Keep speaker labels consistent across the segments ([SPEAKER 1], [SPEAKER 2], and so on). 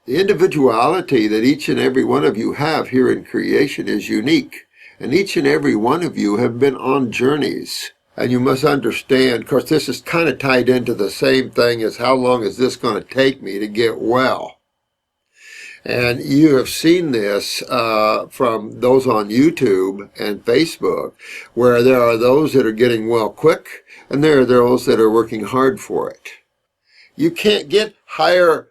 [SPEAKER 1] The individuality that each and every one of you have here in creation is unique. And each and every one of you have been on journeys. And you must understand, of course, this is kind of tied into the same thing as how long is this going to take me to get well? And you have seen this from those on YouTube and Facebook, where there are those that are getting well quick, and there are those that are working hard for it. You can't get higher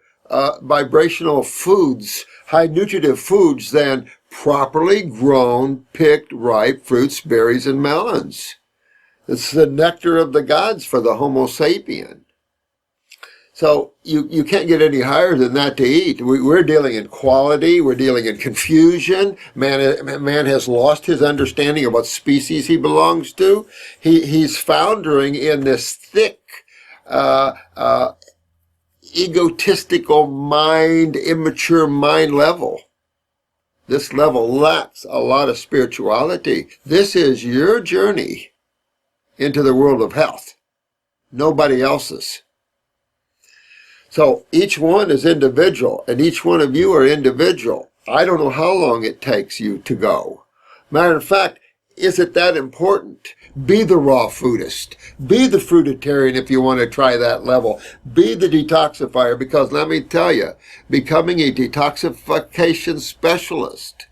[SPEAKER 1] vibrational foods, high nutritive foods, than properly grown, picked, ripe fruits, berries, and melons. It's the nectar of the gods for the Homo sapien. So you can't get any higher than that to eat. We're dealing in quality. We're dealing in confusion. Man has lost his understanding of what species he belongs to. He's foundering in this thick, egotistical mind, immature mind level. This level lacks a lot of spirituality. This is your journey into the world of health. Nobody else's. So each one is individual, and each one of you are individual. I don't know how long it takes you to go. Matter of fact, is it that important? Be the raw foodist. Be the fruitarian if you want to try that level. Be the detoxifier, because let me tell you, becoming a detoxification specialist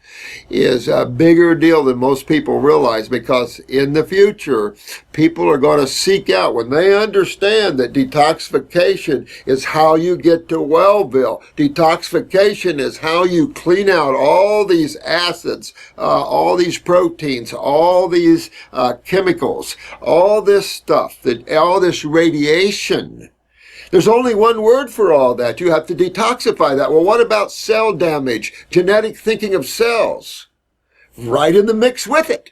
[SPEAKER 1] is a bigger deal than most people realize, because in the future, people are going to seek out, when they understand that detoxification is how you get to Wellville. Detoxification is how you clean out all these acids, all these proteins, all these chemicals, all this stuff, all this radiation. There's only one word for all that. You have to detoxify that. Well, what about cell damage, genetic thinking of cells? Right in the mix with it.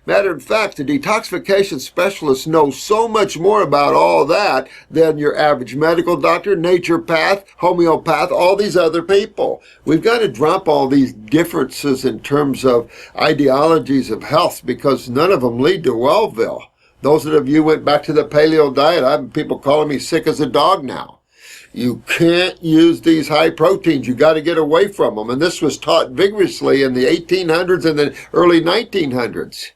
[SPEAKER 1] Matter of fact, the detoxification specialist knows so much more about all that than your average medical doctor, naturopath, homeopath, all these other people. We've got to drop all these differences in terms of ideologies of health, because none of them lead to Wellville. Those of you went back to the paleo diet, I have people calling me sick as a dog now. You can't use these high proteins. You got to get away from them. And this was taught vigorously in the 1800s and the early 1900s.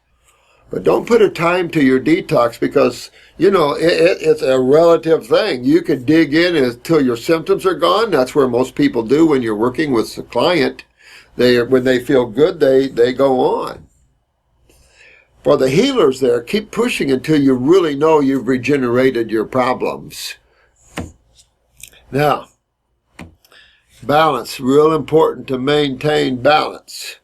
[SPEAKER 1] But don't put a time to your detox, because, you know, it's a relative thing. You could dig in until your symptoms are gone. That's where most people do when you're working with the client. When they feel good, they go on. For the healers there, keep pushing until you really know you've regenerated your problems. Now, balance, real important to maintain balance.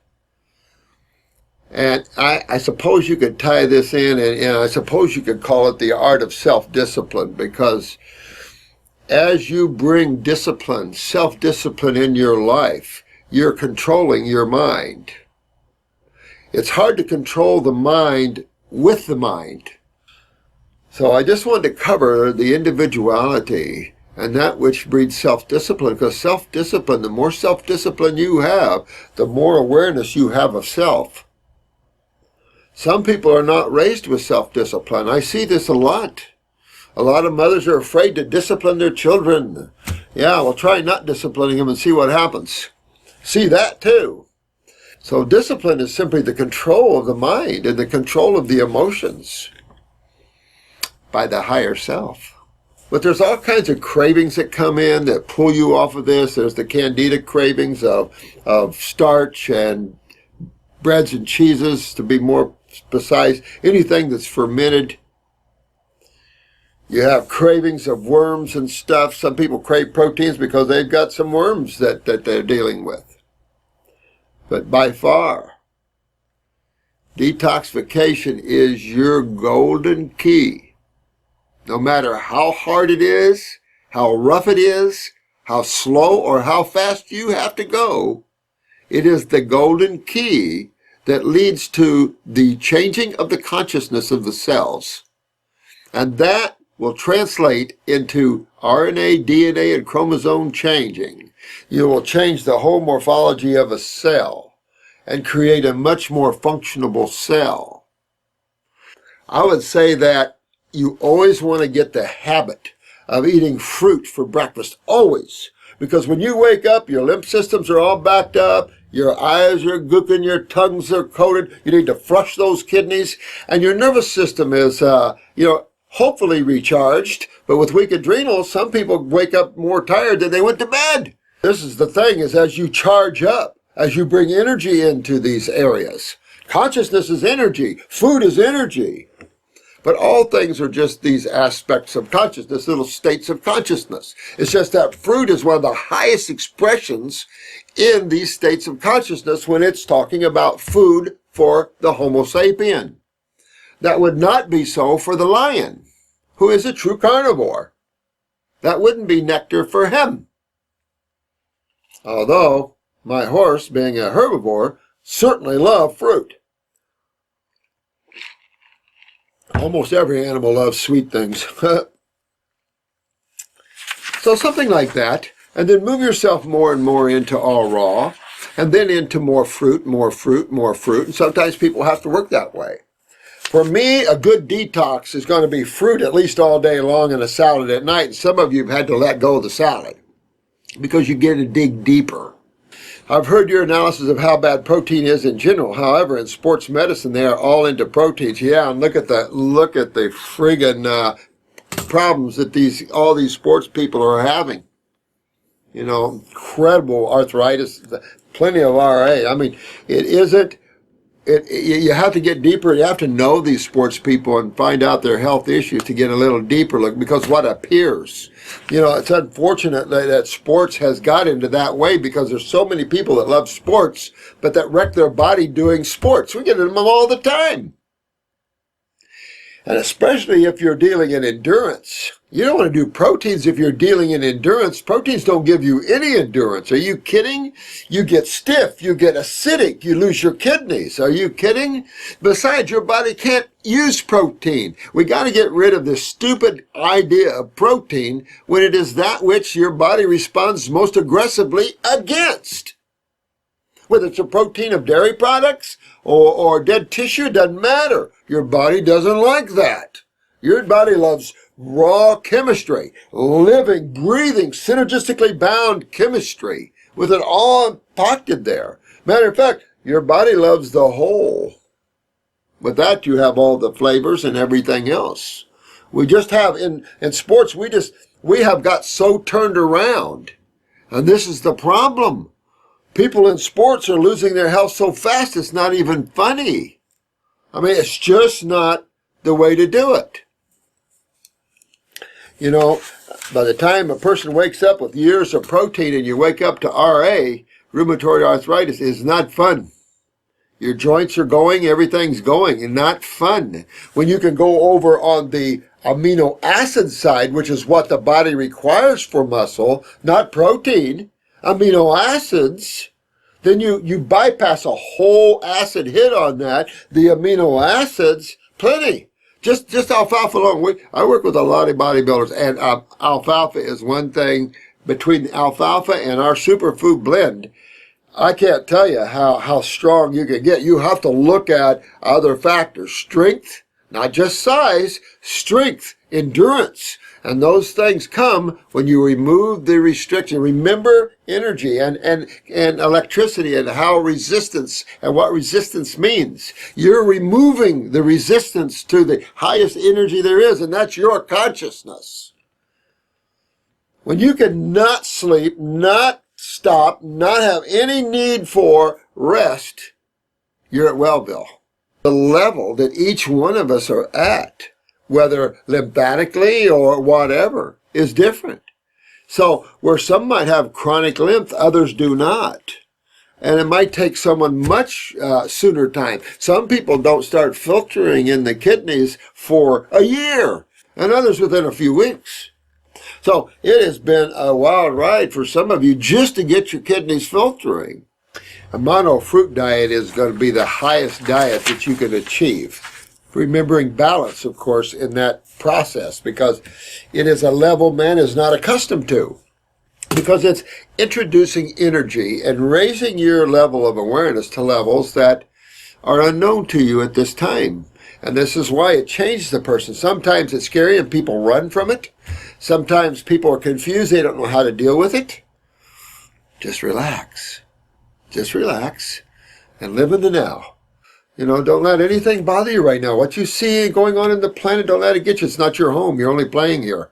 [SPEAKER 1] And I suppose you could tie this in, and I suppose you could call it the art of self-discipline, because as you bring discipline, self-discipline in your life, you're controlling your mind. It's hard to control the mind with the mind. So I just wanted to cover the individuality and that which breeds self-discipline, because self-discipline, the more self-discipline you have, the more awareness you have of self. Some people are not raised with self-discipline. I see this a lot. A lot of mothers are afraid to discipline their children. Yeah, well, try not disciplining them and see what happens. See that too. So discipline is simply the control of the mind and the control of the emotions by the higher self. But there's all kinds of cravings that come in that pull you off of this. There's the Candida cravings of starch and breads and cheeses, to be more precise, anything that's fermented. You have cravings of worms and stuff. Some people crave proteins because they've got some worms that they're dealing with. But by far, detoxification is your golden key. No matter how hard it is, how rough it is, how slow or how fast you have to go, it is the golden key that leads to the changing of the consciousness of the cells. And that will translate into RNA, DNA, and chromosome changing. You will change the whole morphology of a cell and create a much more functionable cell. I would say that you always want to get the habit of eating fruit for breakfast, always. Because when you wake up, your lymph systems are all backed up, your eyes are gooking, your tongues are coated, you need to flush those kidneys, and your nervous system is, hopefully recharged. But with weak adrenals, some people wake up more tired than they went to bed. This is the thing, is as you charge up, as you bring energy into these areas. Consciousness is energy. Food is energy. But all things are just these aspects of consciousness, little states of consciousness. It's just that fruit is one of the highest expressions in these states of consciousness when it's talking about food for the Homo sapien. That would not be so for the lion, who is a true carnivore. That wouldn't be nectar for him. Although my horse, being a herbivore, certainly loved fruit. Almost every animal loves sweet things. So something like that, and then move yourself more and more into all raw, and then into more fruit, more fruit, more fruit, and sometimes people have to work that way. For me, a good detox is going to be fruit at least all day long and a salad at night, and some of you have had to let go of the salad because you get to dig deeper. I've heard your analysis of how bad protein is in general. However, in sports medicine, they are all into proteins. Yeah, and look at the friggin' problems that all these sports people are having. You know, incredible arthritis, plenty of RA. I mean, it isn't. You have to get deeper. You have to know these sports people and find out their health issues to get a little deeper look, because what appears, it's unfortunate that sports has got into that way, because there's so many people that love sports, but that wreck their body doing sports. We get them all the time. And especially if you're dealing in endurance. You don't want to do proteins if you're dealing in endurance. Proteins don't give you any endurance. Are you kidding? You get stiff, you get acidic, you lose your kidneys. Are you kidding? Besides, your body can't use protein. We got to get rid of this stupid idea of protein when it is that which your body responds most aggressively against. Whether it's a protein of dairy products or dead tissue, doesn't matter. Your body doesn't like that. Your body loves raw chemistry, living, breathing, synergistically bound chemistry, with it all impacted there. Matter of fact, your body loves the whole. With that, you have all the flavors and everything else. We just have, in sports, we have got so turned around. And this is the problem. People in sports are losing their health so fast, it's not even funny. I mean, it's just not the way to do it. By the time a person wakes up with years of protein and you wake up to RA, rheumatoid arthritis, is not fun. Your joints are going, everything's going, and not fun. When you can go over on the amino acid side, which is what the body requires for muscle, not protein, amino acids, then you bypass a whole acid hit on that. The amino acids, plenty. Just alfalfa alone. I work with a lot of bodybuilders, and alfalfa is one thing. Between alfalfa and our superfood blend, I can't tell you how strong you can get. You have to look at other factors. Strength, not just size, strength, endurance. And those things come when you remove the restriction. Remember energy and electricity and how resistance and what resistance means. You're removing the resistance to the highest energy there is, and that's your consciousness. When you can not sleep, not stop, not have any need for rest, you're at Wellville. The level that each one of us are at, whether lymphatically or whatever, is different. So where some might have chronic lymph, others do not. And it might take someone much sooner time. Some people don't start filtering in the kidneys for a year, and others within a few weeks. So it has been a wild ride for some of you just to get your kidneys filtering. A mono fruit diet is going to be the highest diet that you can achieve. Remembering balance, of course, in that process, because it is a level man is not accustomed to. Because it's introducing energy and raising your level of awareness to levels that are unknown to you at this time. And this is why it changes the person. Sometimes it's scary and people run from it. Sometimes people are confused. They don't know how to deal with it. Just relax. Just relax and live in the now. You know, don't let anything bother you right now. What you see going on in the planet, don't let it get you. It's not your home. You're only playing here.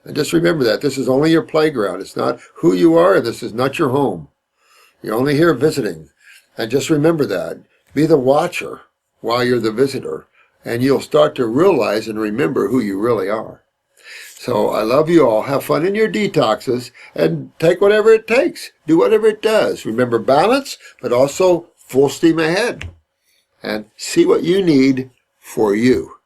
[SPEAKER 1] And just remember that. This is only your playground. It's not who you are, and this is not your home. You're only here visiting. And just remember that. Be the watcher while you're the visitor. And you'll start to realize and remember who you really are. So I love you all. Have fun in your detoxes and take whatever it takes. Do whatever it does. Remember balance, but also full steam ahead. And see what you need for you.